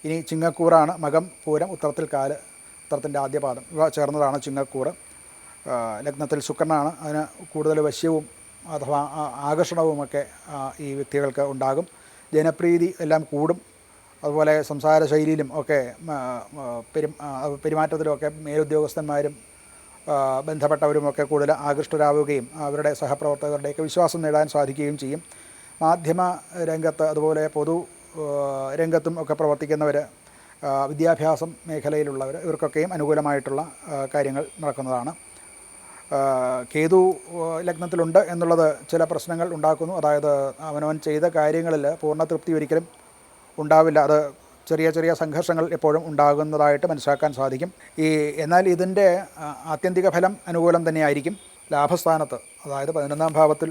ഇനി ചിങ്ങക്കൂറാണ് മകം, പൂരം, ഉത്രത്തിൽ കാല്, ഉത്രത്തിൻ്റെ ആദ്യ പാദം ഇവ ചേർന്നതാണ് ചിങ്ങക്കൂറ്. ലഗ്നത്തിൽ ശുക്രനാണ്. അതിന് കൂടുതൽ വശ്യവും അഥവാ ആകർഷണവുമൊക്കെ ഈ വ്യക്തികൾക്ക് ഉണ്ടാകും. ജനപ്രീതി എല്ലാം കൂടും. അതുപോലെ സംസാര ശൈലിയിലും ഒക്കെ പെരുമാറ്റത്തിലുമൊക്കെ മേലുദ്യോഗസ്ഥന്മാരും ബന്ധപ്പെട്ടവരുമൊക്കെ കൂടുതൽ ആകൃഷ്ടരാവുകയും അവരുടെ സഹപ്രവർത്തകരുടെയൊക്കെ വിശ്വാസം നേടാൻ സാധിക്കുകയും ചെയ്യും. മാധ്യമ രംഗത്ത് അതുപോലെ പൊതു രംഗത്തും ഒക്കെ പ്രവർത്തിക്കുന്നവർ, വിദ്യാഭ്യാസം മേഖലയിലുള്ളവർ, ഇവർക്കൊക്കെയും അനുകൂലമായിട്ടുള്ള കാര്യങ്ങൾ നടക്കുന്നതാണ്. കേതു ലഗ്നത്തിലുണ്ട് എന്നുള്ളത് ചില പ്രശ്നങ്ങൾ ഉണ്ടാക്കുന്നു. അതായത് അവനവൻ ചെയ്ത കാര്യങ്ങളിൽ പൂർണ്ണ തൃപ്തി ഒരിക്കലും ഉണ്ടാവില്ല. അത് ചെറിയ ചെറിയ സംഘർഷങ്ങൾ എപ്പോഴും ഉണ്ടാകുന്നതായിട്ട് മനസ്സിലാക്കാൻ സാധിക്കും. എന്നാൽ ഇതിൻ്റെ ആത്യന്തിക ഫലം അനുകൂലം തന്നെയായിരിക്കും. ലാഭസ്ഥാനത്ത്, അതായത് 11ാം ഭാവത്തിൽ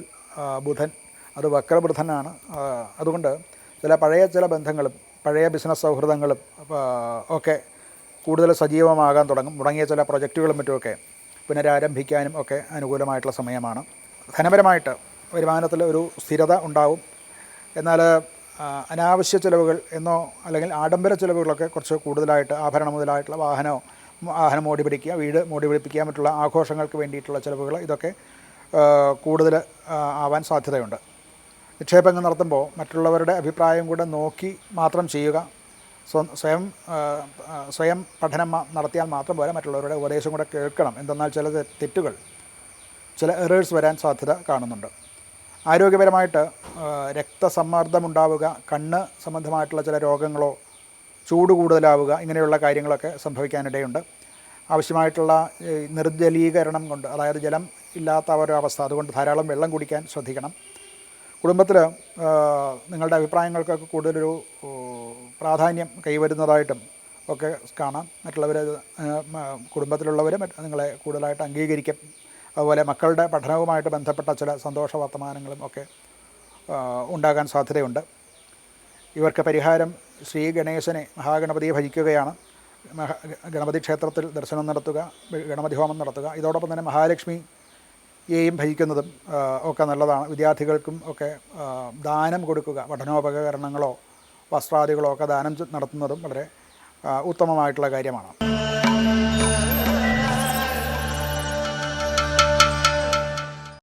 ബുധൻ, അത് വക്രബുധനാണ്. അതുകൊണ്ട് പഴയ ചില ബന്ധങ്ങളും പഴയ ബിസിനസ് സൗഹൃദങ്ങളും ഒക്കെ കൂടുതൽ സജീവമാകാൻ തുടങ്ങും. മുടങ്ങിയ ചില പ്രൊജക്റ്റുകളും മറ്റുമൊക്കെ പുനരാരംഭിക്കാനും ഒക്കെ അനുകൂലമായിട്ടുള്ള സമയമാണ്. ധനപരമായിട്ട് വരുമാനത്തിൽ ഒരു സ്ഥിരത ഉണ്ടാവും. എന്നാൽ അനാവശ്യ ചിലവുകൾ എന്നോ അല്ലെങ്കിൽ ആഡംബര ചിലവുകളൊക്കെ കുറച്ച് കൂടുതലായിട്ട്, ആഭരണം മുതലായിട്ടുള്ള വാഹനം മോടി പിടിക്കുക, വീട് മോടി പിടിപ്പിക്കുക, മറ്റുള്ള ആഘോഷങ്ങൾക്ക് വേണ്ടിയിട്ടുള്ള ചിലവുകൾ, ഇതൊക്കെ കൂടുതൽ ആവാൻ സാധ്യതയുണ്ട്. നിക്ഷേപങ്ങൾ നടത്തുമ്പോൾ മറ്റുള്ളവരുടെ അഭിപ്രായം കൂടെ നോക്കി മാത്രം ചെയ്യുക. സ്വയം പഠനം നടത്തിയാൽ മാത്രം പോരാ, മറ്റുള്ളവരുടെ ഉപദേശം കൂടെ കേൾക്കണം. എന്തെന്നാൽ ചില തെറ്റുകൾ, ചില എറേഴ്സ് വരാൻ സാധ്യത കാണുന്നുണ്ട്. ആരോഗ്യപരമായിട്ട് രക്തസമ്മർദ്ദമുണ്ടാവുക, കണ്ണ് സംബന്ധമായിട്ടുള്ള ചില രോഗങ്ങളോ, ചൂട് കൂടുതലാവുക, ഇങ്ങനെയുള്ള കാര്യങ്ങളൊക്കെ സംഭവിക്കാനിടയുണ്ട്. ആവശ്യമായിട്ടുള്ള നിർജ്ജലീകരണം കൊണ്ട്, അതായത് ജലം ഇല്ലാത്ത ഒരവസ്ഥ, അതുകൊണ്ട് ധാരാളം വെള്ളം കുടിക്കാൻ ശ്രദ്ധിക്കണം. കുടുംബത്തിൽ നിങ്ങളുടെ അഭിപ്രായങ്ങൾക്കൊക്കെ കൂടുതലൊരു പ്രാധാന്യം കൈവരുന്നതായിട്ടും ഒക്കെ കാണാം. മറ്റുള്ളവർ, കുടുംബത്തിലുള്ളവർ നിങ്ങളെ കൂടുതലായിട്ട് അംഗീകരിക്കും. അതുപോലെ മക്കളുടെ പഠനവുമായിട്ട് ബന്ധപ്പെട്ട ചില സന്തോഷ വർത്തമാനങ്ങളും ഒക്കെ ഉണ്ടാകാൻ സാധ്യതയുണ്ട്. ഇവർക്ക് പരിഹാരം ശ്രീ ഗണേശനെ, മഹാഗണപതിയെ ഭജിക്കുകയാണ്. ഗണപതി ക്ഷേത്രത്തിൽ ദർശനം നടത്തുക, ഗണപതി ഹോമം നടത്തുക. ഇതോടൊപ്പം തന്നെ മഹാലക്ഷ്മിയെയും ഭജിക്കുന്നതും ഒക്കെ നല്ലതാണ്. വിദ്യാർത്ഥികൾക്കും ഒക്കെ ദാനം കൊടുക്കുക, പഠനോപകരണങ്ങളോ വസ്ത്രാദികളോ ഒക്കെ ദാനം നടത്തുന്നതും വളരെ ഉത്തമമായിട്ടുള്ള കാര്യമാണ്.